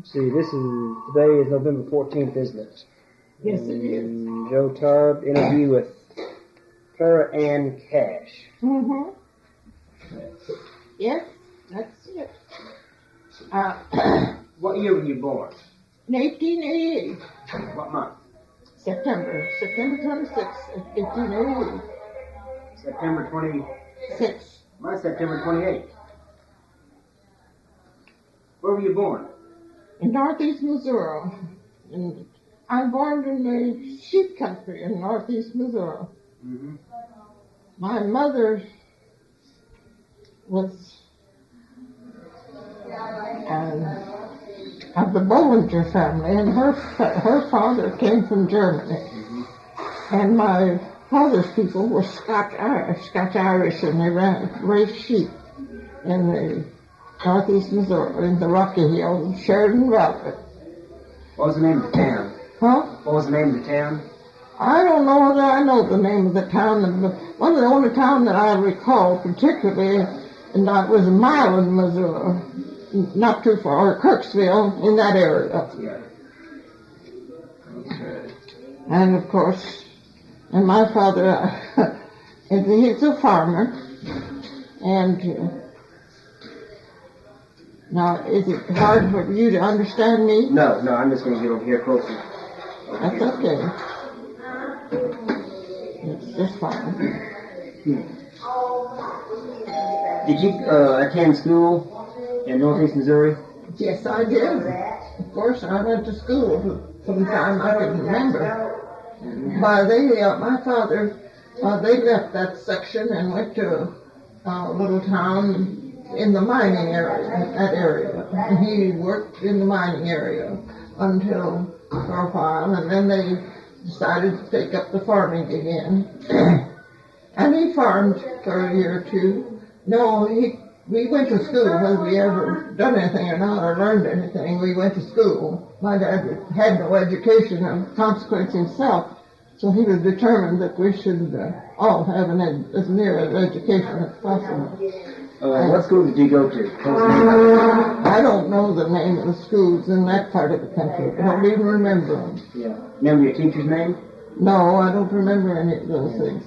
Let's see, today is November 14th, isn't it? Yes, it is. Joe Tarb, interview with Clara Ann Cash. Mm-hmm. Yes, that's it. What year were you born? In 1888. What month? September 26th, 1888. September 6. Mine's September 28th. Where were you born? In northeast Missouri. And I'm born in the sheep country in northeast Missouri. Mm-hmm. My mother was of the Bollinger family, and her father came from Germany. Mm-hmm. And my father's people were Scotch-Irish, and they raised sheep in the northeast Missouri, in the Rocky Hills, Sheridan Valley. What was the name of the town? Huh? What was the name of the town? I don't know whether I know the name of the town. One of the only town that I recall particularly, and that was Milan, Missouri, not too far, or Kirksville, in that area. Yeah. Okay. And of course, and my father, he's a farmer, and now, is it hard for you to understand me? No, I'm just going to get over here closer. That's okay. It's just fine. Did you attend school in northeast Missouri? Yes, I did. Of course, I went to school from the time I can remember. But my father, they left that section and went to a little town in the mining area, that area. And he worked in the mining area for a while, and then they decided to take up the farming again. And he farmed for a year or two. No, we went to school, whether we ever done anything or not, or learned anything. We went to school. My dad had no education of consequence himself, so he was determined that we should all have as near an education as possible. What school did you go to? I don't know the name of the schools in that part of the country. I don't even remember them. Yeah. Remember your teacher's name? No, I don't remember any of those things.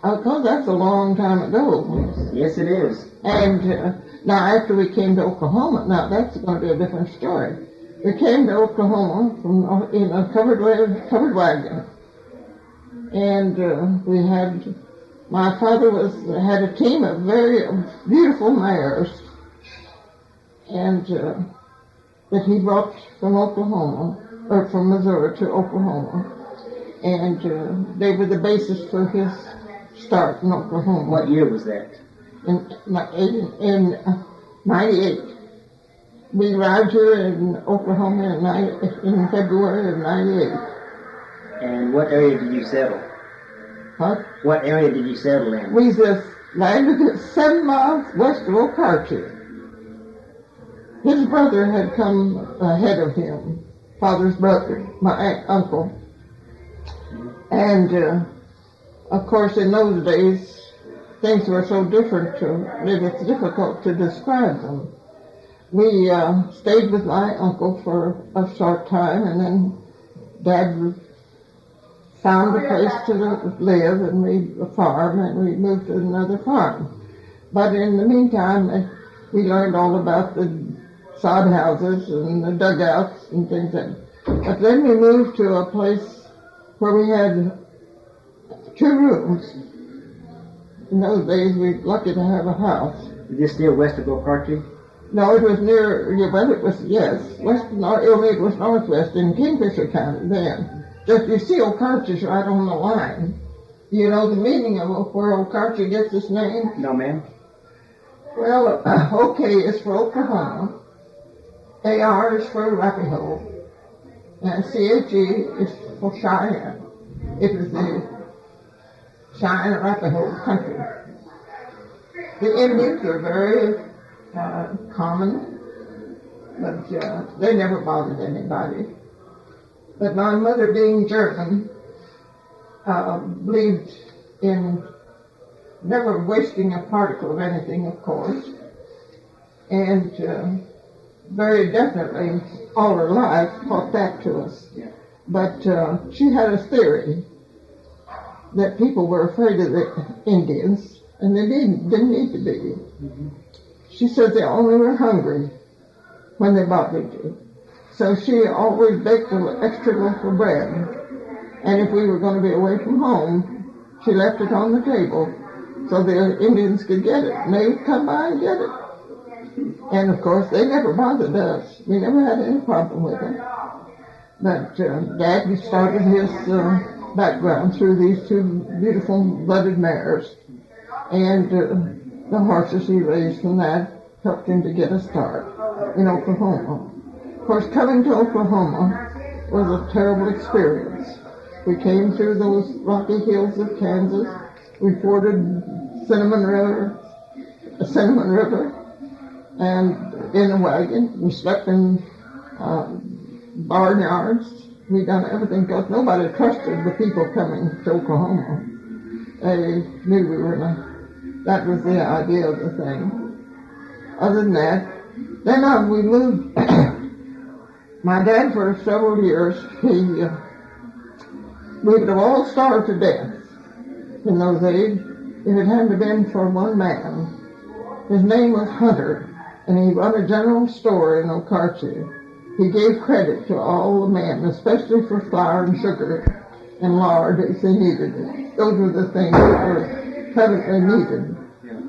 Because that's a long time ago. Yes, it is. And now after we came to Oklahoma, now that's going to be a different story. We came to Oklahoma in a covered wagon. And my father had a team of very beautiful mares, and that he brought from Missouri to Oklahoma, and they were the basis for his start in Oklahoma. What year was that? In 98. We arrived here in Oklahoma in February of 98. And what area did you settle? What? What area did you settle in? We just landed 7 miles west of Okarche. His brother had come ahead of him, father's brother, my uncle. And, of course, in those days, things were so different that it's difficult to describe them. We stayed with my uncle for a short time, and then Dad found a place to live, and we farm, and we moved to another farm. But in the meantime, we learned all about the sod houses and the dugouts and things like that. But then we moved to a place where we had 2 rooms. In those days, we were lucky to have a house. Is this still west of Okarche? No, it was near, it was northwest in Kingfisher County then. Just, you see, Okarche's right on the line. You know the meaning of where Okarche gets its name? No, ma'am. Well, OK is for Oklahoma. AR is for Arapaho. And CHE is for Cheyenne. It was the Cheyenne Arapaho country. The Indians are very common, but they never bothered anybody. But my mother, being German, believed in never wasting a particle of anything, of course. And very definitely all her life taught that to us. Yeah. But she had a theory that people were afraid of the Indians, and they didn't need to be. Mm-hmm. She said they only were hungry when they bothered you. So she always baked an extra loaf of bread, and if we were going to be away from home, she left it on the table so the Indians could get it, and they would come by and get it. And of course, they never bothered us. We never had any problem with them. But Dad started his background through these two beautiful blooded mares, and the horses he raised from that helped him to get a start in Oklahoma. Of course, coming to Oklahoma was a terrible experience. We came through those rocky hills of Kansas. We forded Cinnamon River, and in a wagon. We slept in barnyards. We done everything because nobody trusted the people coming to Oklahoma. They knew we were that was the idea of the thing. Other than that, then we moved. My dad, for several years, we would have all starved to death in those days if it hadn't been for one man. His name was Hunter, and he run a general store in Okarche. He gave credit to all the men, especially for flour and sugar and lard if they needed it. Those were the things that were credibly needed. Yeah.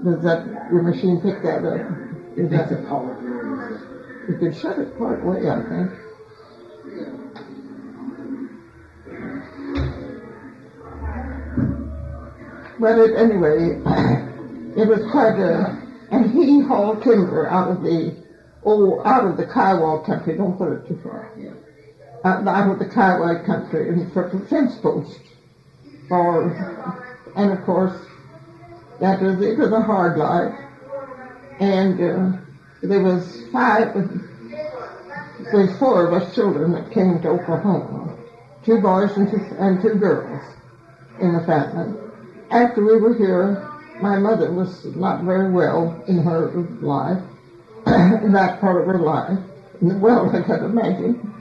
Does that, your machine pick that up? It makes a power. You could shut it part way, I think. But anyway, it was quite and he hauled timber out of the Kiowa country, don't put it too far. Yeah. Out of the Kiowa country and for the fence post. And of course, it was a hard life. And there was four of us children that came to Oklahoma. 2 boys and 2 girls in the family. After we were here, my mother was not very well in her life, in that part of her life. Well, I can imagine.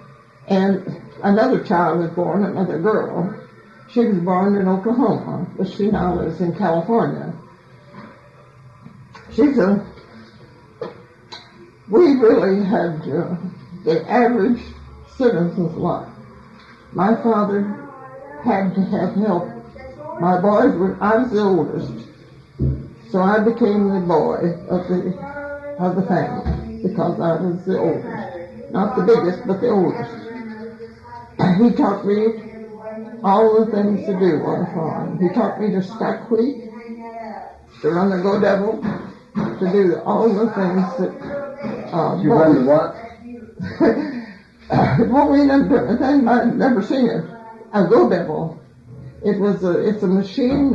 And another child was born, another girl. She was born in Oklahoma, but she now lives in California. We really had the average citizen's life. My father had to have help. I was the oldest, so I became the boy of the family because I was the oldest. Not the biggest, but the oldest. He taught me all the things to do on a farm. He taught me to stack wheat, to run the go devil, to do all the things that... You run the what? Well, we never done anything. I'd never seen it. A go devil. It's a machine,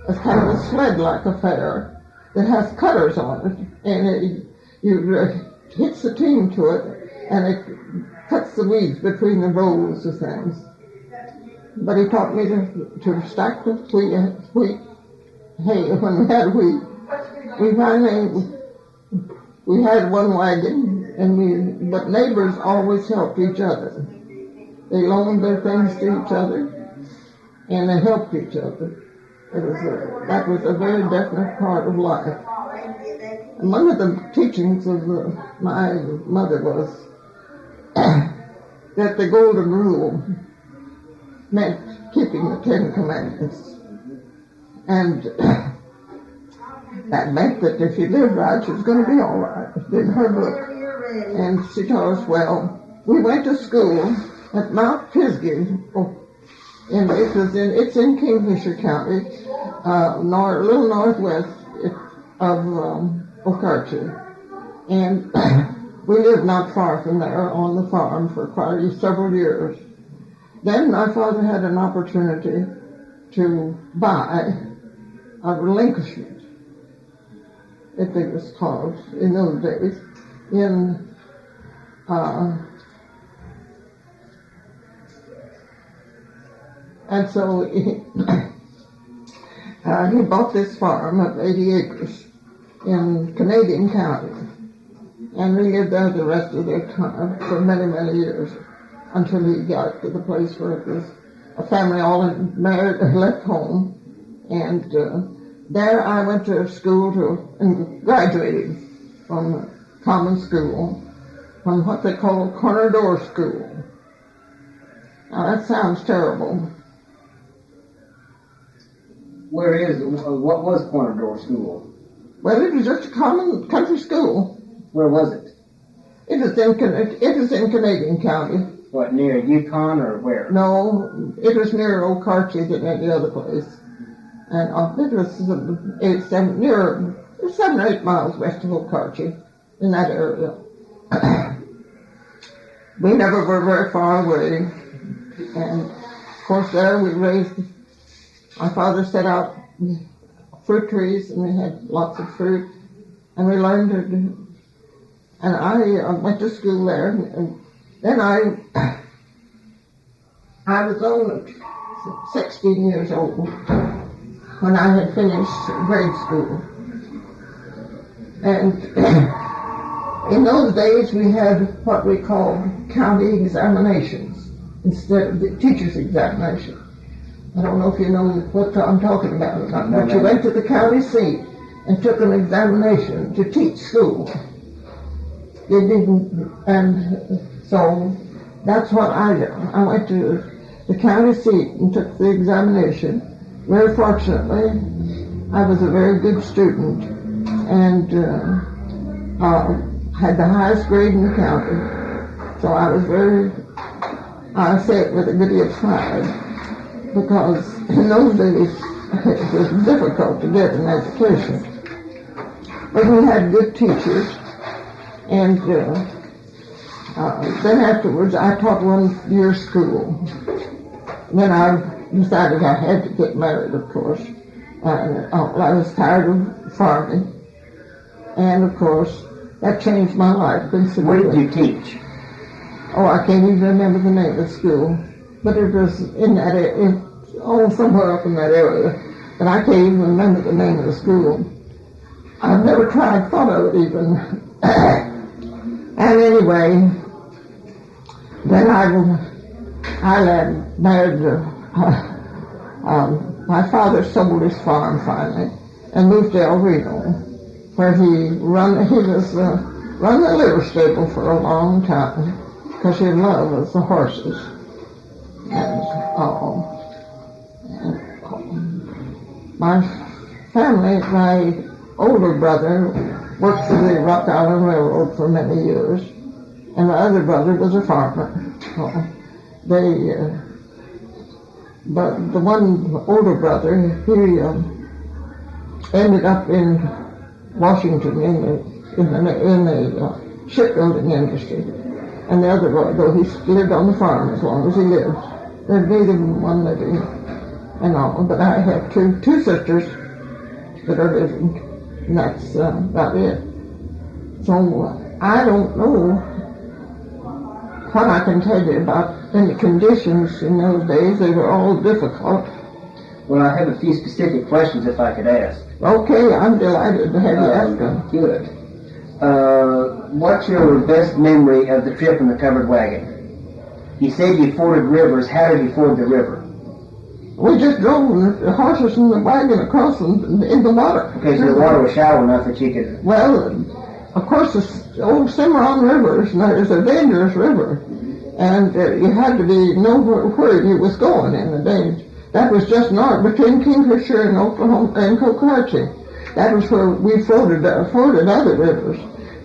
it's kind of a sled-like affair that has cutters on it, and you hits the team to it, and it cuts the weeds between the rows of things. But he taught me to stack the wheat hay when we had wheat. We had one wagon, but neighbors always helped each other. They loaned their things to each other, and they helped each other. That was a very definite part of life. And one of the teachings of my mother was that the golden rule meant keeping the 10 Commandments. And that meant that if you lived right, you was going to be all right in her book. And she told us, well, we went to school at Mount Pisgah, and it's in Kingfisher County, a little northwest of Okarche. And we lived not far from there on the farm for several years. Then my father had an opportunity to buy a relinquishment, if it was called in those days, and so he bought this farm of 80 acres in Canadian County. And we lived there the rest of their time for many, many years until he got to the place where it was a family all married and left home. And there I went to school and graduated from common school, from what they call corner door school. Now that sounds terrible. What was corner door school? Well, it was just a common country school. Where was it? It is in Canadian County. What, near Yukon or where? No, it was nearer Okarche than any other place. And it was 7 or 8 miles west of Okarche, in that area. We never were very far away. And, of course, there we raised, my father set out fruit trees, and we had lots of fruit. And we learned to, and I went to school there. And then I was only 16 years old when I had finished grade school. And in those days we had what we called county examinations instead of the teacher's examination. I don't know if you know what I'm talking about or not, but you went to the county seat and took an examination to teach school. You didn't, and so that's what I did. I went to the county seat and took the examination. Very fortunately, I was a very good student and had the highest grade in the county. So I say it with a good deal of pride, because in those days it was difficult to get an education. But we had good teachers, and then afterwards I taught 1 year school. Then I decided I had to get married, of course. I was tired of farming, and of course that changed my life considerably. Where did you teach? Oh, I can't even remember the name of the school, but it was in that somewhere up in that area. But I can't even remember the name of the school. I've never thought of it even. And anyway, then I married. My father sold his farm finally and moved to El Reno, where he run the liver stable for a long time, because he loved the horses. And my family, my older brother worked for the Rock Island Railroad for many years, and my other brother was a farmer. But the one older brother, he ended up in Washington in the shipbuilding industry, and the other boy, though he lived on the farm as long as he lived. There neither one living and all, but I have two sisters that are living, and that's about it. So I don't know what I can tell you about any conditions in those days. They were all difficult. Well, I have a few specific questions if I could ask. Okay, I'm delighted to have you ask them. Good. What's your best memory of the trip in the covered wagon? You said you forded rivers. How did you ford the river? We just drove the horses and the wagon across in the water. Okay, so the water was shallow enough that you could... Well, of course, the old Cimarron River is a dangerous river, and you had to know where you was going in the danger. That was just north between Kingfisher and Oklahoma and Okarche. That was where we forded other rivers.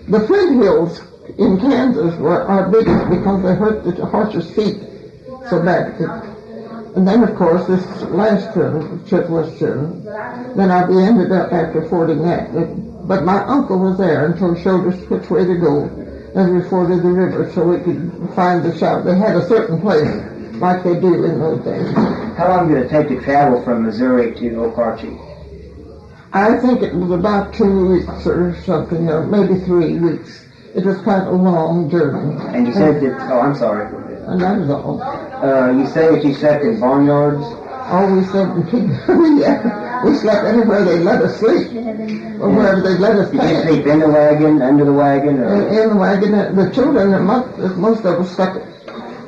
The Flint Hills in Kansas were our biggest because they hurt the horses' feet so bad. And then, of course, this last trip was then I ended up after fording that. But my uncle was there and showed us which way to go as we forded the river so we could find the shop. They had a certain place like they do in those days. How long did it take to travel from Missouri to Okarche? I think it was about 2 weeks or something, or maybe 3 weeks. It was quite a long journey. And you said that... Oh, I'm sorry. And that was all. You say that you slept in barnyards? Oh, we slept in pig... We slept anywhere they let us sleep, or wherever they let us Did you stay. sleep in the wagon, under the wagon, or? In the wagon, the children, most of us slept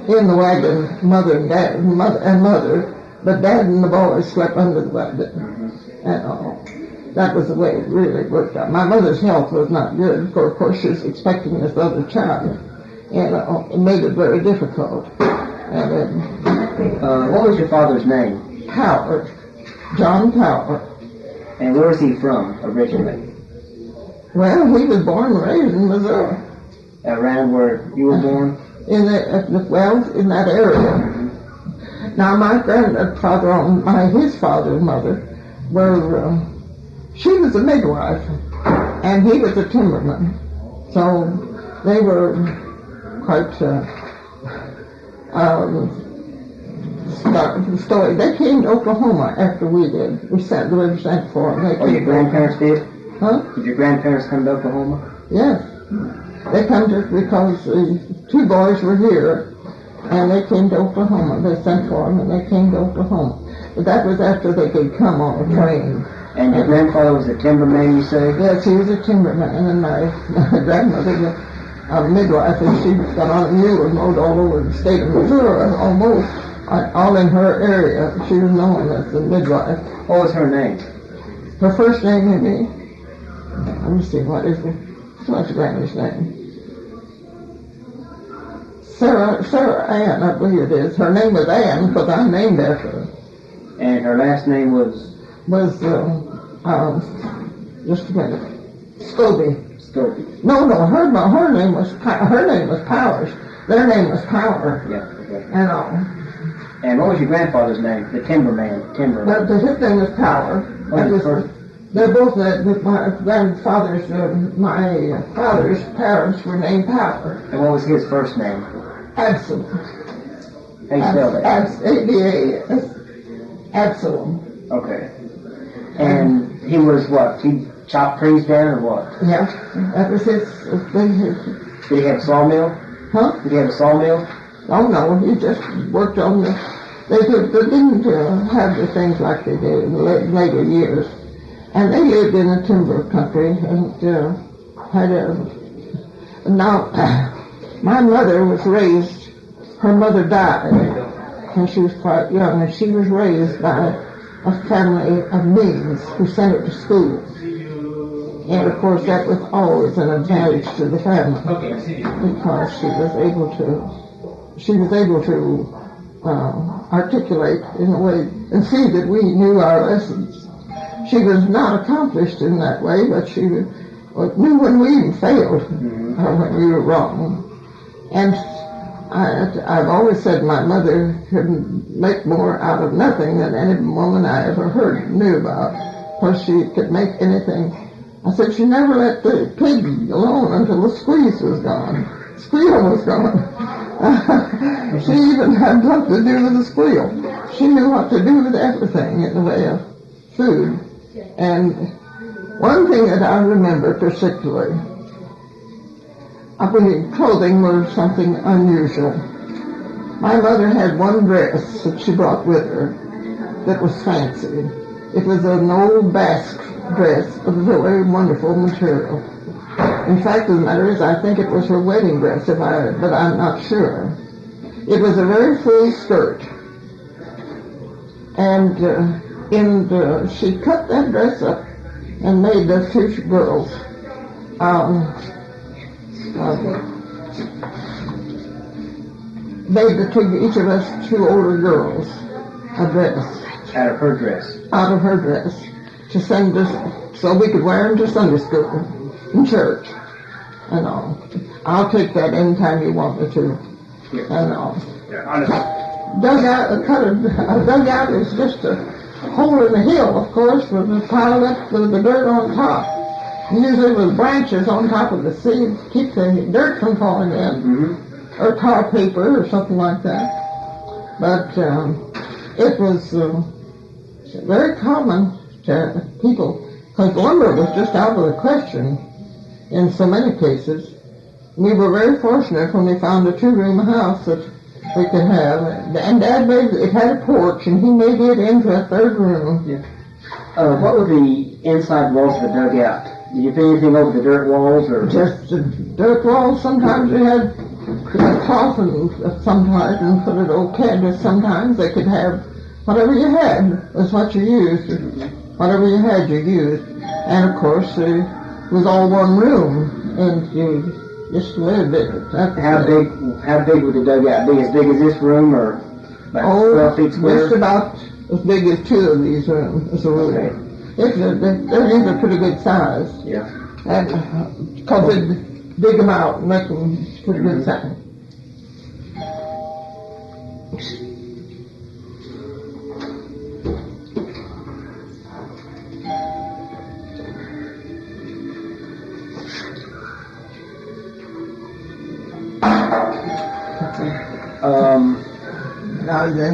in the wagon, mother and dad, mother, but dad and the boys slept under the wagon. And that was the way it really worked out. My mother's health was not good. Of course, she was expecting this other child, and it made it very difficult. And what was your father's name? Power, John Power. And where was he from originally? Well, he was born and raised in Missouri. Around where you were born? In that area. Now, my grandfather on his father and mother were, she was a midwife, and he was a timberman. So they were quite story. They came to Oklahoma after we did. We sent the river sent for them. Oh, your grandparents did? Huh? Did your grandparents come to Oklahoma? Yes. They come to because two boys were here, and they came to Oklahoma. They sent for them, and they came to Oklahoma. But that was after they could come on a train. And your grandfather was a timberman, you say? Yes, he was a timberman, and my grandmother was a midwife, and she got on a mule and rode all over the state of Missouri, almost all in her area. She was known as the midwife. What was her name? Her first name, maybe. Let me see, what's Granny's name? Sarah Ann, I believe it is. Her name was Ann because I named after her. And her last name was? Just a minute. Scobie. Scobie. No, her name was Powers. Their name was Power. Yeah, okay. And what was your grandfather's name? The timberman. But his name was Power. They're both my grandfather's, my father's parents were named Power. And what was his first name? Absalom. How you spell that? Absalom. Absalom. Okay. And he was what? He chopped trees down or what? Yeah, that was his thing. Did he have a sawmill? Huh? Did he have a sawmill? Oh no, he just worked on they didn't have the things like they did in the later years. And they lived in a timber country and now my mother was raised, her mother died when she was quite young, and she was raised by a family of means who sent her to school. And of course that was always an advantage to the family because she was able to articulate in a way and see that we knew our lessons. She was not accomplished in that way, but she knew when we failed or when we were wrong. And I've always said my mother could make more out of nothing than any woman I ever knew about, because she could make anything. I said she never let the pig alone until the squeal was gone. She even had something to do with the squeal. She knew what to do with everything in the way of food. And one thing that I remember particularly, I believe clothing was something unusual. My mother had one dress that she brought with her that was fancy. It was an old Basque dress of very wonderful material. In fact, the matter is, I think it was her wedding dress, but I'm not sure. It was a very full skirt. And she cut that dress up and made the two girls made each of us two older girls a dress. Out of her dress? Out of her dress. To send us, so we could wear them to Sunday school and church and all. I'll take that anytime you want me to. And all. A dugout is just a hole in the hill, of course, with a pile up with the dirt on top. Usually with branches on top of the seed to keep the dirt from falling in, or tar paper or something like that. But it was very common to people, because lumber was just out of the question in so many cases. We were very fortunate when we found a 2-room house that we could have, and Dad it had a porch, and he made it into a 3rd room. Yeah. What were the inside walls of the dugout? Did you put anything over the dirt walls, or? Just the dirt walls. Sometimes they had a coffin sometimes and put it old canvas. Sometimes they could have whatever you had was what you used. Whatever you had, you used. And of course, it was all one room, and you just lived in it. How big would the dugout be? As big as this room, or like 12 feet square? Just about as big as two of these rooms. As a room. Okay. They're a pretty good size. Yeah. And because they dig them out and make them pretty good size. Now, is there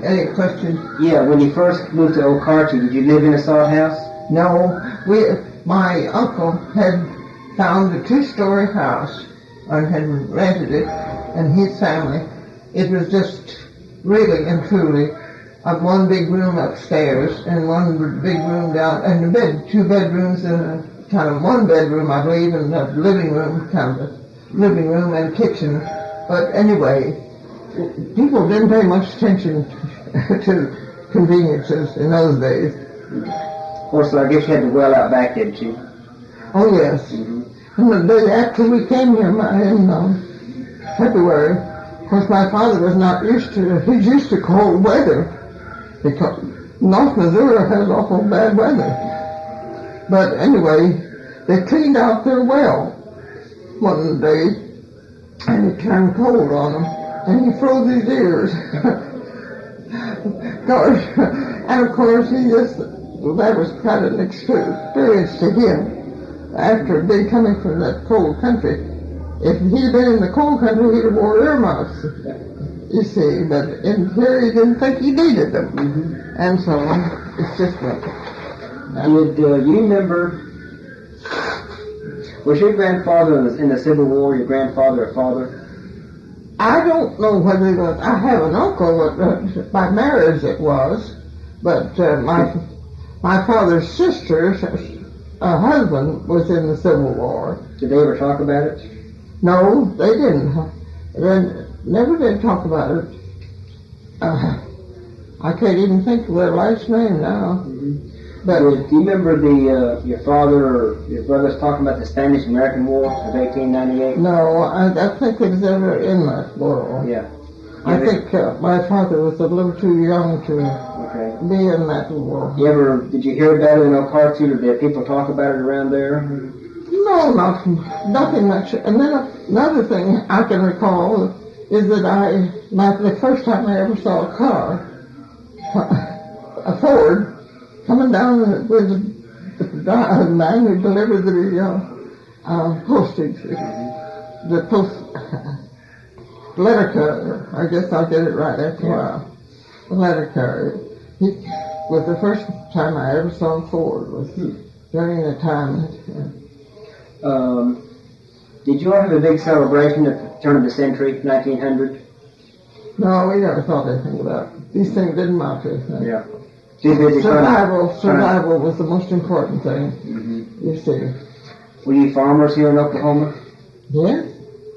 any questions? Yeah, when you first moved to Okarche, did you live in a sod house? No, my uncle had found a two-story house and had rented it, and his family. It was just really and truly one big room upstairs and one big room down, and two bedrooms and a kind of one bedroom, I believe, and a living room, kind of a living room and kitchen. But anyway, people didn't pay much attention to conveniences in those days. Of course, I guess you had the well out back, didn't you? Oh, yes. And the day after we came here in February, of course, my father was not used to it. He's used to cold weather, because North Missouri has awful bad weather. But anyway, they cleaned out their well one day, and it turned cold on him, and he froze his ears. And of course, that was kind of an experience to him. After being coming from that cold country, if he'd been in the cold country, he'd have wore earmuffs, you see. But in here, he didn't think he needed them. And so, it's just like... Did you remember... Was your grandfather in the Civil War, your grandfather or father? I don't know whether he was... I have an uncle, by marriage it was, but my father's sister's husband was in the Civil War. Did they ever talk about it? No, they didn't. They never did talk about it. I can't even think of their last name now. But do you remember your father or your brothers talking about the Spanish-American War of 1898? No, I don't think they was ever in that war. Yeah. I think my father was a little too young to be in that war. Did you hear about it in Okarche, or did people talk about it around there? No, nothing much. And then another thing I can recall is that the first time I ever saw a car, a Ford, coming down with the man who delivered the postage, the letter carrier. I guess I'll get it right after a while. The letter carrier. He was the first time I ever saw a Ford. Was during the time. Did you all have a big celebration at the turn of the century, 1900? No, we never thought anything about it. These things didn't matter. Yeah. Survival was the most important thing, you see. Were you farmers here in Oklahoma? Yes.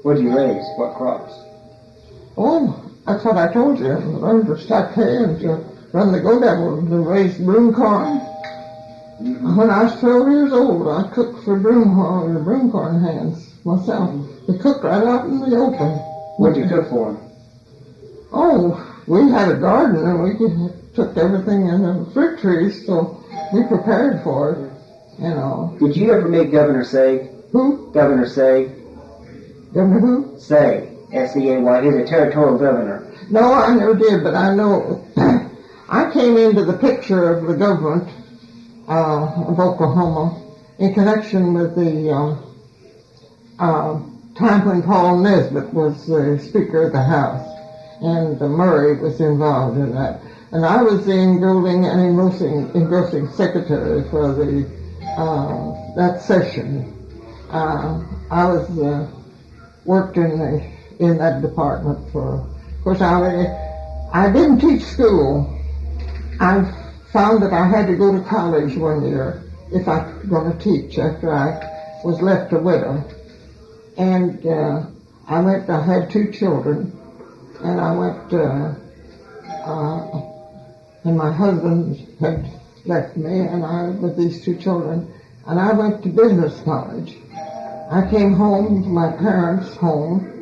What did you raise? What crops? Oh, that's what I told you. I learned to stack hay and to run the go-devil to raise broom corn. When I was 12 years old, I cooked for broom corn hands myself. We cooked right out in the open. What did you cook for them? Oh, we had a garden and we took everything in the fruit trees, so we prepared for it, you know. Did you ever meet Governor Say? Who? Governor Say. Governor who? Say. S-E-A-Y. He's a territorial governor. No, I never did, but I know. I came into the picture of the government of Oklahoma in connection with the time when Paul Nesbitt was the Speaker of the House, and Murray was involved in that. And I was the enrolling and engrossing secretary for that session. I was worked in that department for. Of course, I didn't teach school. I found that I had to go to college one year if I was going to teach after I was left a widow. And I had 2 children, and I went, and my husband had left me, and I with these 2 children, and I went to business college. I came home to my parents' home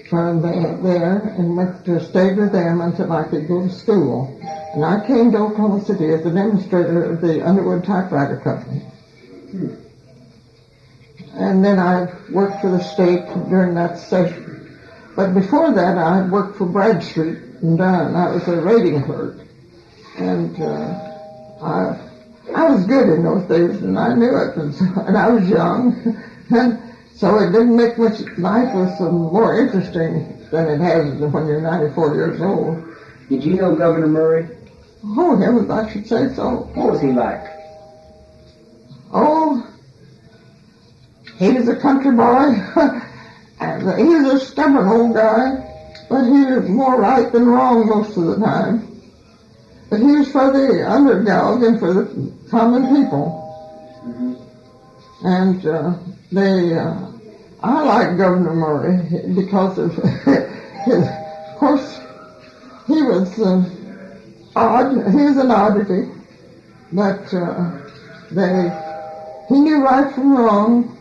from there and went to stay with them until I could go to school. And I came to Oklahoma City as an administrator of the Underwood Typewriter Company. And then I worked for the state during that session. But before that, I had worked for Bradstreet and Dunn. I was a rating clerk. And I was good in those days, and I knew it, and I was young. And so it didn't make much, life was more interesting than it has when you're 94 years old. Did you know Governor Murray? Oh, heavens, I should say so. What was he like? Oh, he was a country boy. And he was a stubborn old guy, but he was more right than wrong most of the time. But he was for the underdog and for the common people. Mm-hmm. And I like Governor Murray because of of course, he was odd. He was an oddity, but he knew right from wrong,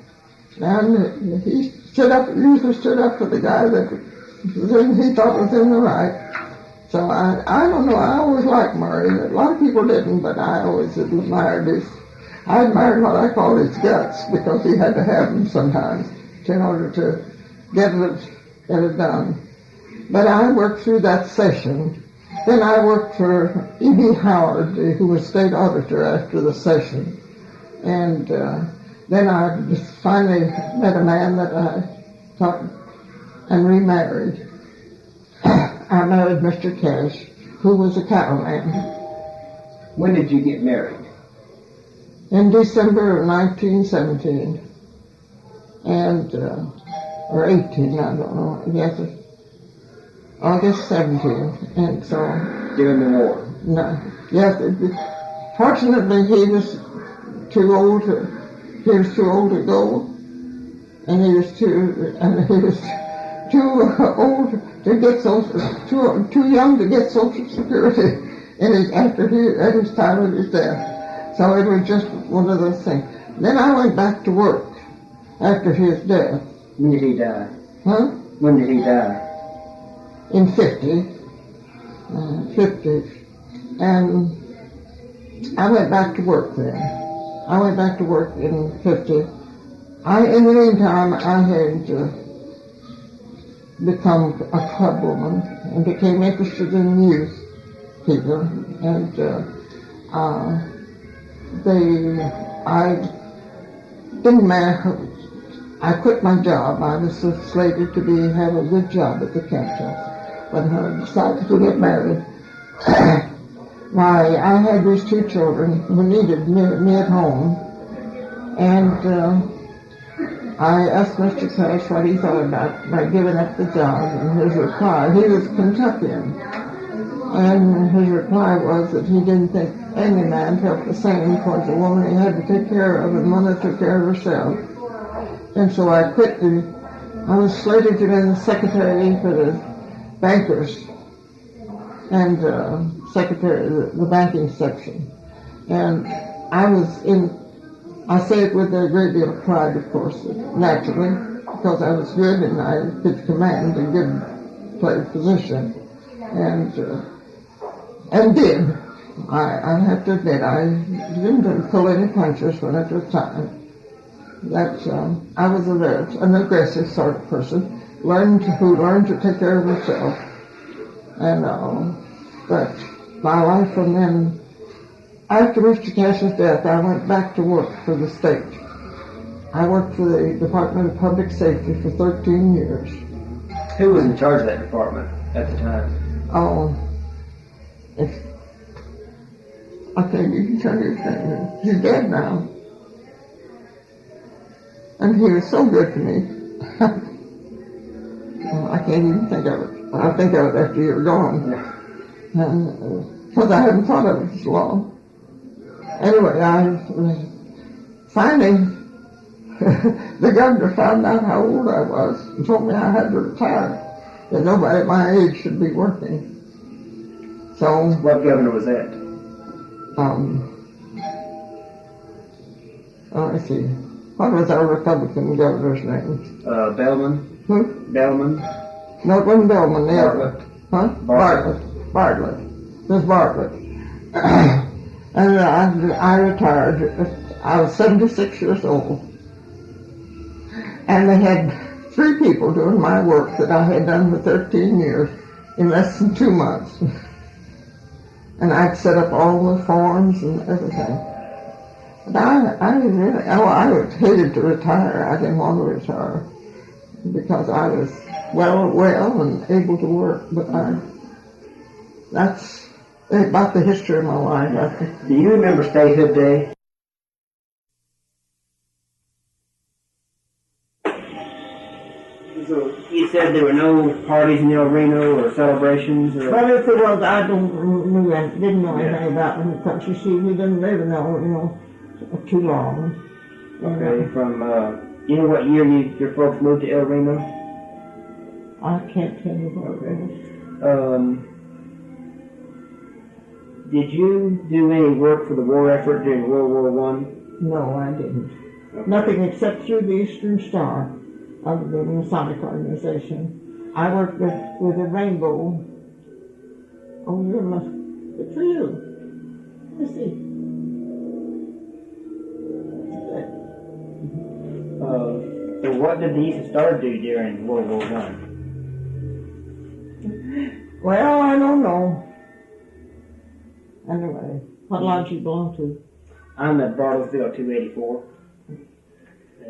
and he usually stood up for the guy that he thought was in the right. So I don't know. I always liked Murray. A lot of people didn't, but I always admired his. I admired what I call his guts, because he had to have them sometimes in order to get it done. But I worked through that session. Then I worked for E.B. Howard, who was state auditor after the session. And then I just finally met a man that I thought and remarried. I married Mr. Cash, who was a cattleman. When did you get married? In December of 1917, and or 18, I don't know. Yes, August 17, and so. During the war. No, yes. Fortunately, he was too old to go, and he was too old to get too young to get Social Security at his time of his death. So it was just one of those things. Then I went back to work after his death. When did he die? Huh? When did he die? In 50. And I went back to work then. I went back to work in 50. In the meantime, I had become a club woman and became interested in youth people. And I didn't matter. I quit my job. I was slated to have a good job at the Capitol. But I decided to get married. I had these 2 children who needed me at home. And I asked Mr. Cash what he thought about my giving up the job. And his reply, he was Kentuckian. And his reply was that he didn't think any man felt the same towards a woman he had to take care of, and one that took care of herself. And so I quit. I was slated to be the secretary for the bankers and secretary of the banking section. And I say it with a great deal of pride, of course, naturally, because I was good and I could command a good position. And did. I have to admit, I didn't pull any punches when it was time. I was an aggressive sort of person, who learned to take care of herself. And but my life from then, after Mr. Cash's death, I went back to work for the state. I worked for the Department of Public Safety for 13 years. Who was in charge of that department at the time? I can't even tell you his name. He's dead now. And he was so good to me. I can't even think of it. I'll think of it after you're gone. Because I haven't thought of it so long. Anyway, finally, the governor found out how old I was and told me I had to retire, that nobody at my age should be working. So, What governor was that? Let's see, what was our Republican governor's name? Bellman? Who? Bellman? No, it wasn't Bellman. Bartlett. Huh? Bartlett. It was Bartlett. And I retired. I was 76 years old. And they had 3 people doing my work that I had done for 13 years in less than 2 months. And I'd set up all the forms and everything. But I would hated to retire. I didn't want to retire because I was well and able to work. But that's about the history of my life, I think. Do you remember Statehood Day? So you said there were no parties in El Reno or celebrations? Or... Well, if there was, I didn't know anything about them because, you see, we didn't live in El Reno too long. Okay, from, you know what year your folks moved to El Reno? I can't tell you what it was. Did you do any work for the war effort during World War I? No, I didn't. Okay. Nothing except through the Eastern Star of the Masonic organization. I worked with the Rainbow. Oh, good for you. Let's see. So what did the Eastern Star do during World War I? Well, I don't know. Anyway, what lodge you belong to? I'm at Bartlesville 284.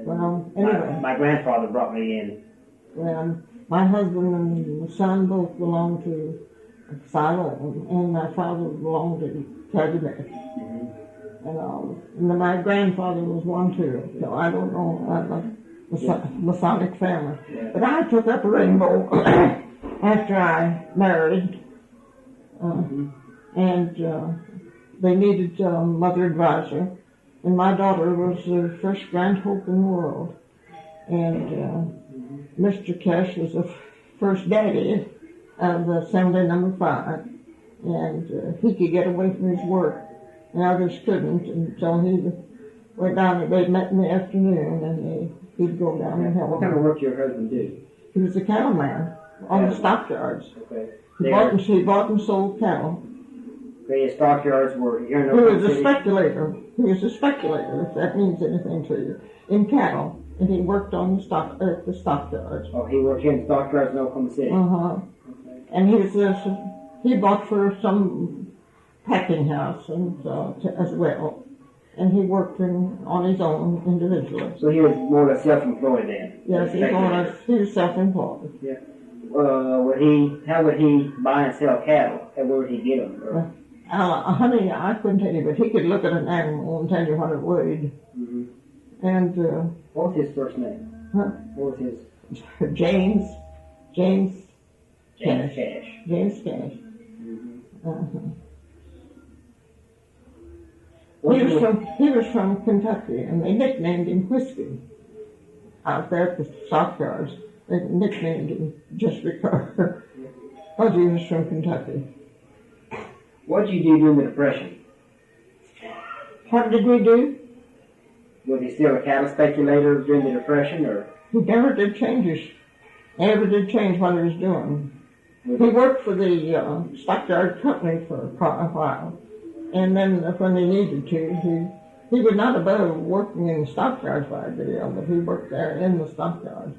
Well, anyway. My grandfather brought me in. Well, my husband and my son both belong to Siloam, and my father belonged to Calumet. And my grandfather was one too, so I don't know, Masonic family. Yeah. But I took up a Rainbow after I married, and they needed a mother advisor, and my daughter was the first Grand Hope in the world, and Mr. Cash was the first daddy of Assembly Number 5, and he could get away from his work, and others couldn't, and so he went down, and they met in the afternoon, and he'd go down and help. What kind of work did your husband do? He was a cattleman on the stockyards. Okay. He bought and sold cattle. The stockyards were here in He was Oklahoma a City? speculator. He was a speculator, if that means anything to you, in cattle. And he worked on the stockyards. Oh, he worked here in stockyards in Oklahoma City? Okay. And he bought for some packing house and as well. And he worked on his own individually. So he was more or less self-employed then? Yes, he was self-employed. Yeah. How would he buy and sell cattle? And where would he get them? Honey, I couldn't tell you, but he could look at an animal and tell you what it weighed. Mm-hmm. And what was his first name? Huh? What was his? James Cash. James Cash. Mm-hmm. He was from Kentucky, and they nicknamed him Whiskey out there at the stockyards. They nicknamed him just because he was from Kentucky. What did you do during the Depression? What did he do? Was he still a cattle speculator during the Depression, or? He never did change what he was doing. He worked for the stockyard company for a while, and then when he needed to, he was not above working in the stockyards by a deal, but he worked there in the stockyards.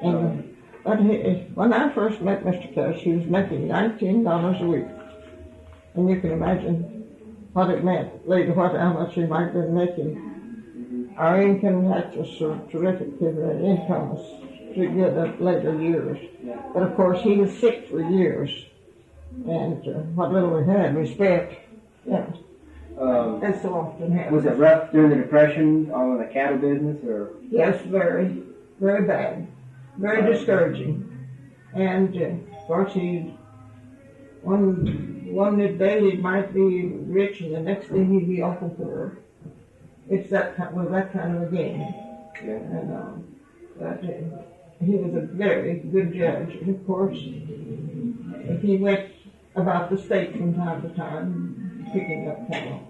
And but when I first met Mr. Cash, he was making $19 a week. And you can imagine what it meant later, how much he might have been making. Our income tax was so terrific. His income was pretty good at later years. But of course, he was sick for years. And what little we had, we spent. Yeah. As so often happens. Was it rough during the Depression on the cattle business, or? Yes, very, very bad. Very discouraging. And of course, he One day he might be rich, and the next day he'd be awful poor. It's that kind of a game. Yeah. And but he was a very good judge. And of course, he went about the state from time to time, picking up cattle.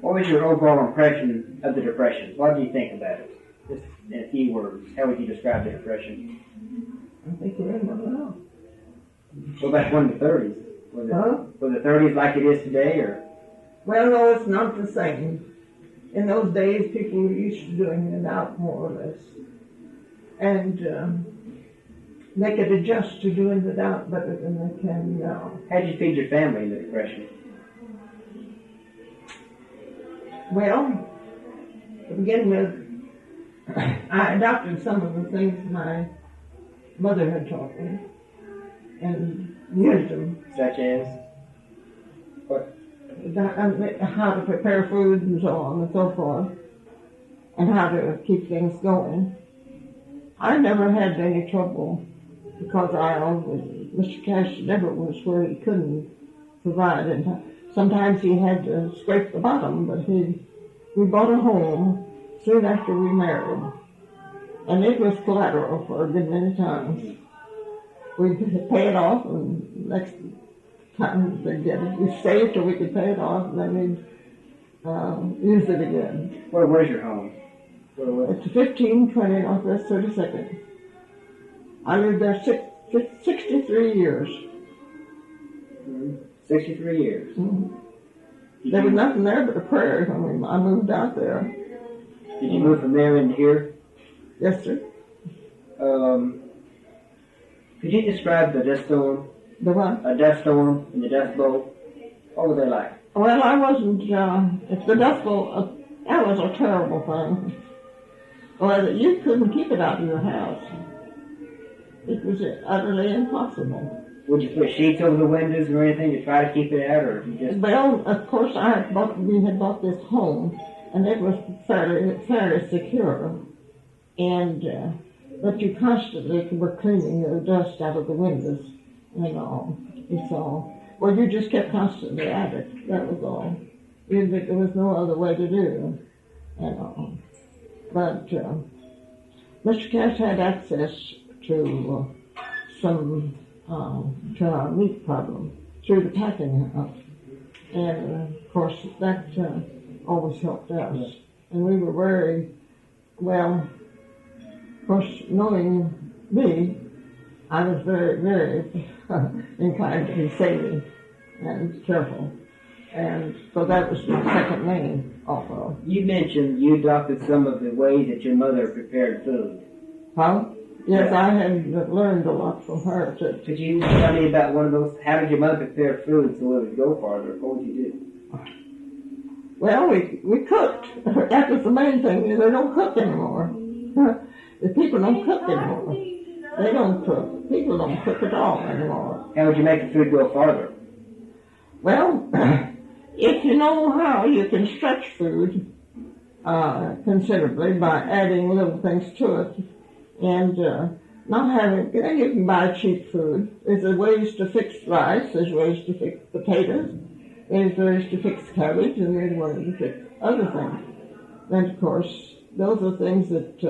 What was your overall impression of the Depression? What do you think about it? Just in a few words, how would you describe the Depression? I think we're in one now. What about one of the 30s? Huh? Was the 30s like it is today, or? Well, no, it's not the same. In those days, people were used to doing it out more or less. And they could adjust to doing it out better than they can now. How did you feed your family in the Depression? Well, to begin with, I adopted some of the things my mother had taught me and used them. Such as? What? How to prepare food and so on and so forth, and how to keep things going. I never had any trouble because Mr. Cash never was where he couldn't provide, and sometimes he had to scrape the bottom, but we bought a home soon after we married, and it was collateral for a good many times. We'd pay it off, and next time they'd get it, we'd save till we could pay it off, and then we'd use it again. Where was your home? Where was it? It's 1520 Northwest 32nd. I lived there 63 years. 63 years. Mm-hmm. There was nothing there but a prairie when I moved out there. Did you move from there into here? Yes, sir. Could you describe the dust storm? The what? A dust storm and the Dust Bowl. What were they like? Well, I wasn't, it's the Dust Bowl, that was a terrible thing. Well, you couldn't keep it out of your house. It was utterly impossible. Would you put sheets over the windows or anything to try to keep it out, or you just... Well, of course, we had bought this home, and it was fairly secure. And, but you constantly were cleaning the dust out of the windows, and all. It's all. Well, you just kept constantly at it. That was all. There was no other way to do, and all. But Mr. Cash had access to to our meat problem through the packing house, and of course that always helped us. And we were very well. Of course, knowing me, I was very, very inclined to be saving and careful. And so that was my second name also. You mentioned you adopted some of the ways that your mother prepared food. Huh? Yes, I had learned a lot from her too. Could you tell me about one of those? How did your mother prepare food so it would go farther? What would you do? Well, we cooked. That was the main thing. They don't cook anymore. The people don't cook anymore. They don't cook. People don't cook at all anymore. How would you make the food go farther? Well, if you know how, you can stretch food considerably by adding little things to it, and not having. Then you can buy cheap food. There's ways to fix rice. There's ways to fix potatoes. There's ways to fix cabbage, and there's ways to fix other things. And of course, those are things that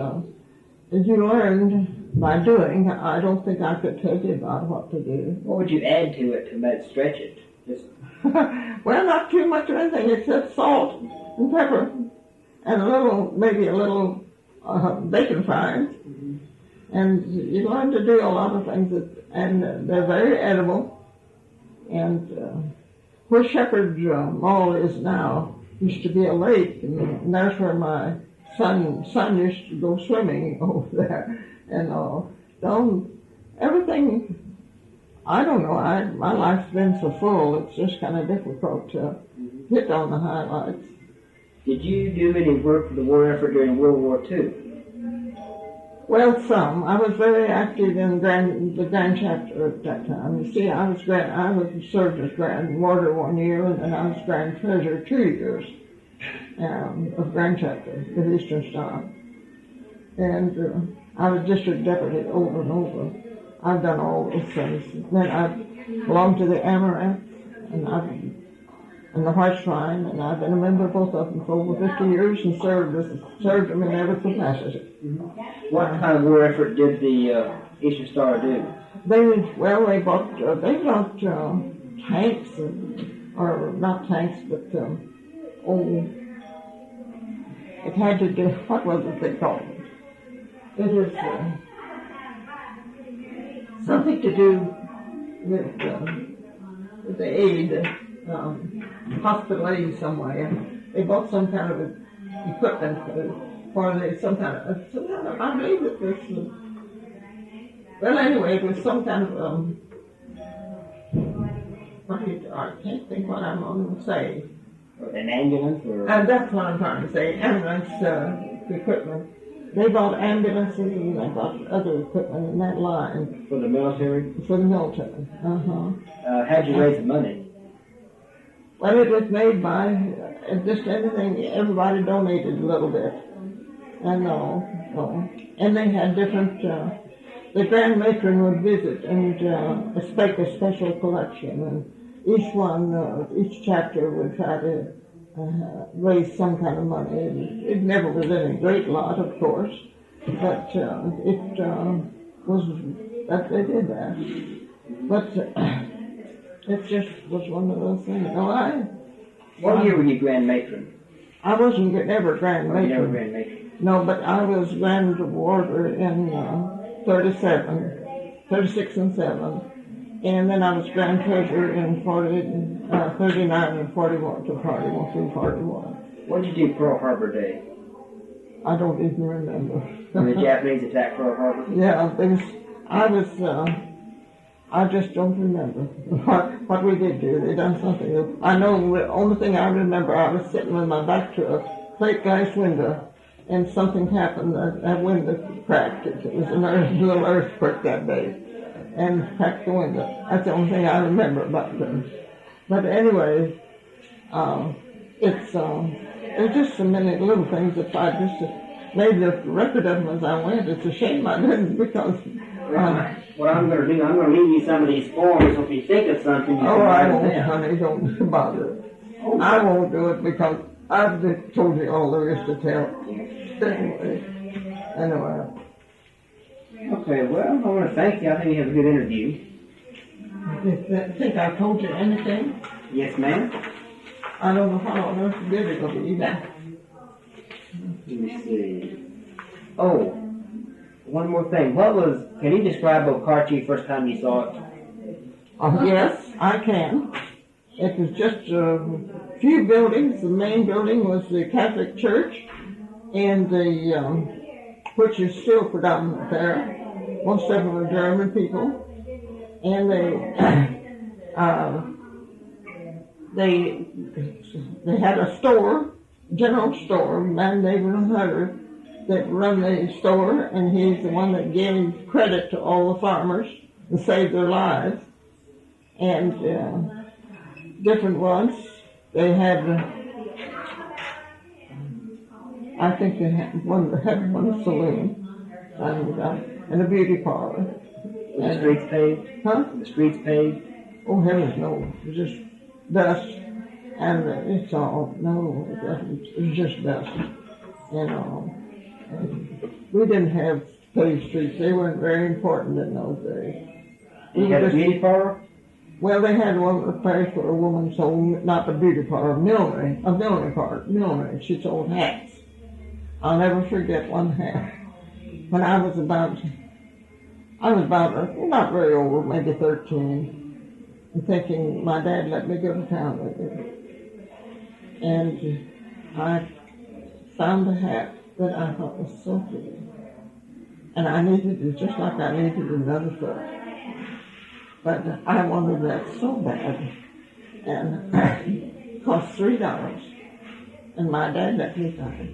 you learned by doing. I don't think I could tell you about what to do. What would you add to it to make stretch it? Just well, not too much of anything except salt and pepper and maybe a little bacon fries. Mm-hmm. And you learn to do a lot of things, and they're very edible. And where Shepherd Mall is now used to be a lake, and that's where my son used to go swimming over there. And everything. I don't know. My life's been so full, it's just kind of difficult to hit on the highlights. Did you do any work for the war effort during World War II? Well, some. I was very active in the Grand Chapter at that time. You see, I was served as Grand Warder 1 year, and then I was Grand Treasurer 2 years of Grand Chapter, the Eastern Star. And I was District Deputy over and over. I've done all those things. Then I belonged to the Amaranth and the White Shrine, and I've been a member of both of them for over 50 years and served them in every capacity. What kind of war effort did the Eastern Star do? They bought tanks, or not tanks, but it had to do, what was it they called it? It was something to do with the aid, hospital aid somewhere. They bought some kind of equipment for some kind of, I believe it was, well anyway, it was some kind of, I can't think what I'm going to say. An ambulance or? That's what I'm trying to say, ambulance equipment. They bought ambulances and they bought other equipment in that line. For the military? For the military, How'd you raise the money? Well, it was made by just anything, everybody donated a little bit. And and they had different, the Grand Matron would visit and expect a special collection, and each chapter would try to raise some kind of money. It never was any great lot, of course, but it was that they did that. But it just was one of those things. What year were you Grand Matron? I wasn't never Grand Matron. Never Grand Matron. No, but I was Grand Warder in 36 and 7. And then I was Grand Treasurer in 39 and 41 to 41. What did you do Pearl Harbor Day? I don't even remember. When the Japanese attacked Pearl Harbor? Yeah, I just don't remember what we did do. They done something. I know the only thing I remember, I was sitting with my back to a plate glass window, and something happened. That window cracked. It was a little earthquake that day, and cracked the window. That's the only thing I remember about them. But anyway, it's just so many little things that I just made the record of them as I went. It's a shame I didn't, because. What I'm going to do, I'm going to leave you some of these forms, so if you think of something, you can I won't, honey, don't bother. Okay. I won't do it because I've just told you all there is to tell. Anyway. Okay, well, I want to thank you. I think you have a good interview. Think I told you anything? Yes, ma'am. I don't know how on earth good it'll be either. Let me see. Oh, one more thing. Can you describe Okarche first time you saw it? Yes, I can. It was just a few buildings. The main building was the Catholic Church, and which is still predominant there. Most of them are German people, and they had a store, general store, man David Hutter, that run the store, and he's the one that gave credit to all the farmers and saved their lives. And different ones, they had, I think they had one saloon, and a beauty parlor. Were the streets paved? Huh? Were the streets paved? Oh, heavens no. It was just dust, and it was just dust, we didn't have paved streets. They weren't very important in those days. You had a beauty parlor? Well, they had a place for a woman sold, not a beauty parlor, a millinery parlor. She sold hats. I'll never forget one hat. When I was about not very old, maybe 13, and thinking my dad let me go to town with him. And I found a hat that I thought was so pretty. And I needed it just like I needed another foot. But I wanted that so bad. And it cost $3. And my dad let me buy it.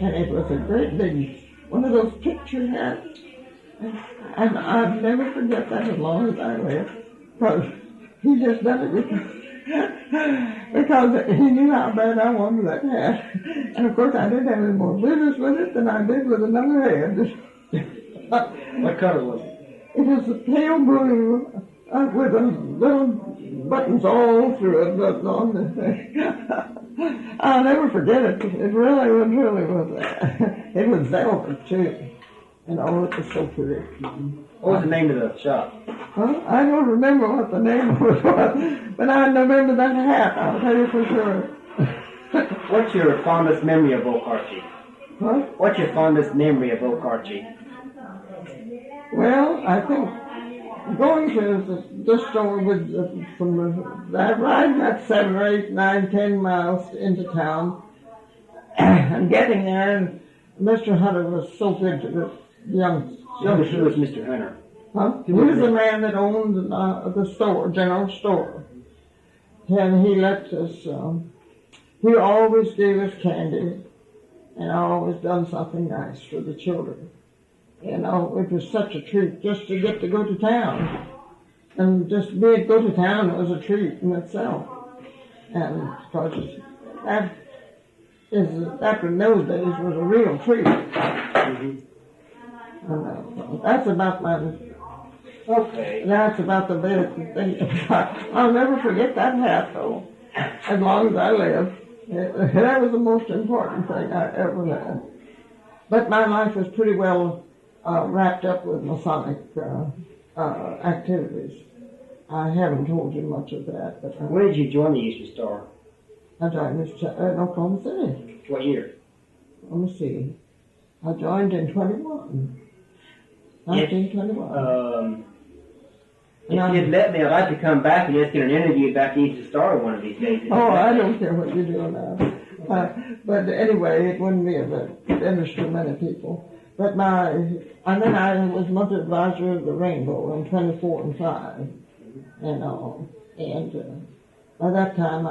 And it was a great big, one of those picture hats. And I'll never forget that as long as I live. Because he just done it because he knew how bad I wanted that hat. And of course I didn't have any more business with it than I did with another hat. What color was it? It was a pale blue with a little buttons all through it, but on the thing. I'll never forget it. It really was. It was velvet too. And oh, it was so pretty. What was the name of the shop? Well, I don't remember what the name of it was, but I remember that hat, I'll tell you for sure. What's your fondest memory of Oak Archie? What? What's your fondest memory of Oak Archie? Well, I think going to the store with that riding that 7 or 8, 9, 10 miles into town, and getting there, and Mr. Hunter was so good to the young. Who was Mr. Hunter? Huh? He was the man that owned the store, general store, and he let us. He always gave us candy, and always done something nice for the children. You know, it was such a treat just to get to go to town. And just to be able to go to town was a treat in itself. And because that is, back in those days, was a real treat. Mm-hmm. And that's about Okay. that's about the best thing. I'll never forget that hat, though, as long as I live. That was the most important thing I ever had. But my life was pretty well wrapped up with Masonic activities. I haven't told you much of that. But When did you join the Eastern Star? I joined this in Oklahoma City. What year? Let me see. I joined in 1921. If you'd let me, I'd like to come back and just get an interview about the Eastern Star one of these days. Oh, I don't care what you do now. But anyway, it wouldn't be of interest to many people. But and then I was monthly advisor of the Rainbow in 24 and 5, and all. And by that time,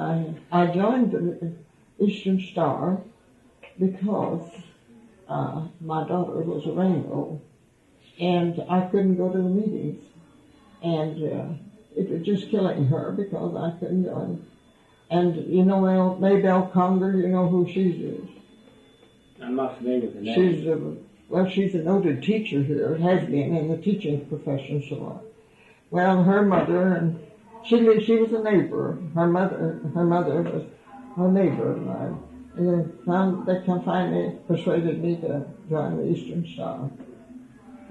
I joined the Eastern Star because my daughter was a Rainbow, and I couldn't go to the meetings. And it was just killing her because I couldn't join. And you know Maybelle Conger, you know who she is? I'm not familiar with the name. She's a noted teacher here, has been in the teaching profession so long. Well, her mother, and she was a neighbor. Her mother was a neighbor of mine. And they finally persuaded me to join the Eastern Star.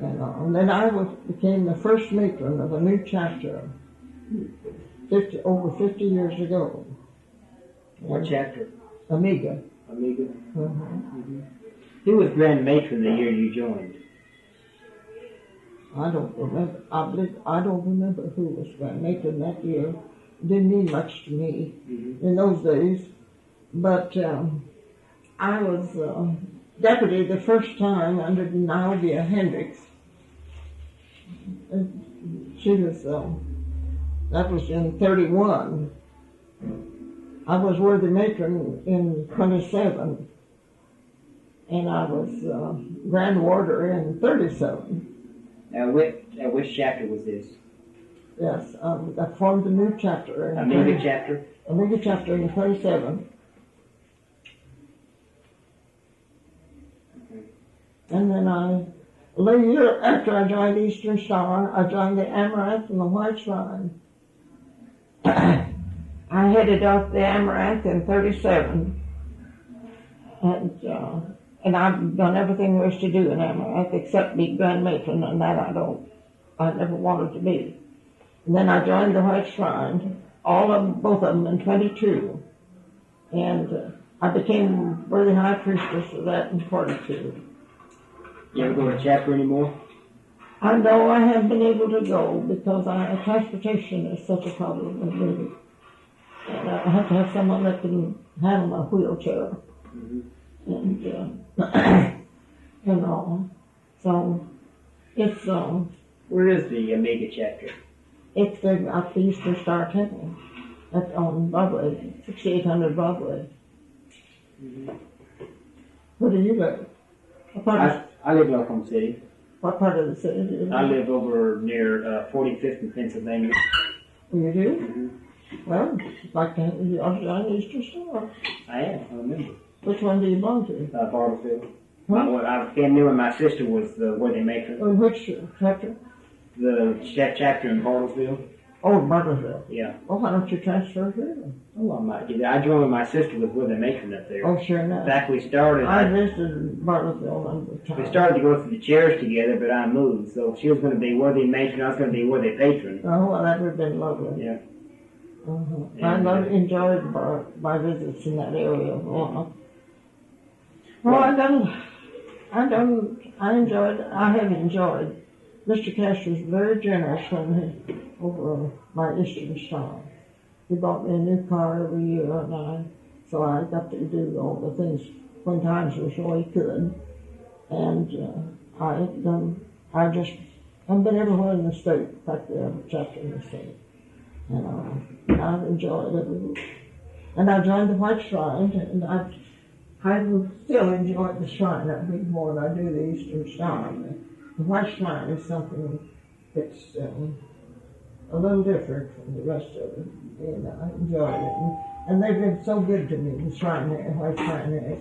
And then I became the first matron of a new chapter over 50 years ago. What chapter? Amiga. Amiga. Mm-hmm. Who was Grand Matron the year you joined? I don't remember. I don't remember who was Grand Matron that year. It didn't mean much to me in those days. But I was deputy the first time under Nalvia Hendricks. She was, that was in 31. I was worthy matron in 27. And I was grand warder in 37. Now, which chapter was this? Yes, I formed a new chapter. Amiga chapter? Amiga chapter in 37. And then a year after I joined Eastern Star, I joined the Amaranth and the White Shrine. I headed up the Amaranth in 37. And I've done everything there is to do in Amaranth except be Grand Matron, and that I never wanted to be. And then I joined the White Shrine, both of them in 22. And I became worthy high priestess of that in 42. You ever go to chapter anymore? I know I haven't been able to go because transportation is such a problem with me. And I have to have someone that can handle my wheelchair. Mm-hmm. And, so it's, Where is the Amiga chapter? it's at the Eastern Star Temple. That's on Broadway, 6800 Broadway. Mm-hmm. Where do you live? I live in Oklahoma City. What part of the city do you live? I live over near 45th in Pennsylvania. You do? Mm-hmm. Well, like you're on the Eastern Star. I am, I remember. Which one do you belong to? Bartlesville. Huh? I came there when my sister was the worthy matron. In which chapter? The chapter in Bartlesville. Oh, Bartlesville. Yeah. Well, why don't you transfer here? Oh, I might do that. I joined with my sister with a matron up there. Oh, sure In enough. fact, we started. I visited Bartlesville on the time. We started to go through the chairs together, but I moved. So she was going to be worthy matron, I was going to be worthy patron. Oh, well, that would have been lovely. Yeah. I enjoyed my visits in that area. Well, I have enjoyed. Mr. Cash was very generous over my Eastern Star. He bought me a new car every year, so I got to do all the things when times were so he could. And I've been everywhere in the state. In fact, we have a chapter in the state. And I've enjoyed it. And I joined the White Shrine, and I will still enjoy the shrine a bit more than I do the Eastern Star. The White Shrine is something that's a little different from the rest of it, and I enjoyed it. And they've been so good to me, the Shrine there, White Shrine there.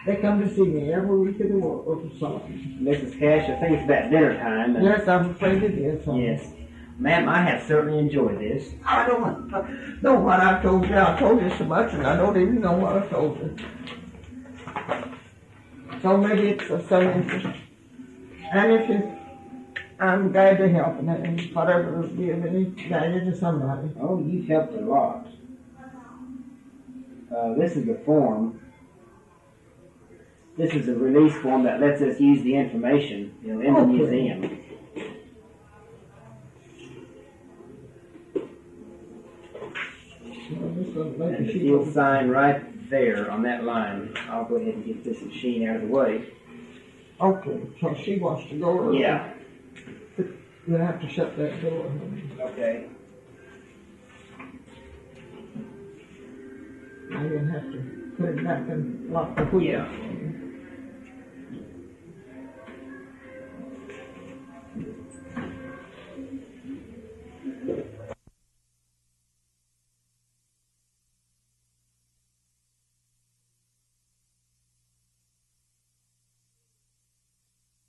They come to see me every week of the world. Mrs. Cash, I think it's about dinner time. Yes, I'm afraid it is. Yes. Ma'am, I have certainly enjoyed this. I don't know what I told you. I told you so much, and I don't even know what I told you. So maybe it's of some interest. And I'm glad to help, and whatever will be of any value to somebody. Oh, you've helped a lot. This is the form. This is a release form that lets us use the information, in the museum. And if you'll sign right there on that line, I'll go ahead and get this machine out of the way. Okay, so she wants to go. Yeah. You have to shut that door. Okay. I'm going to have to put it back and lock the wheel. Yeah.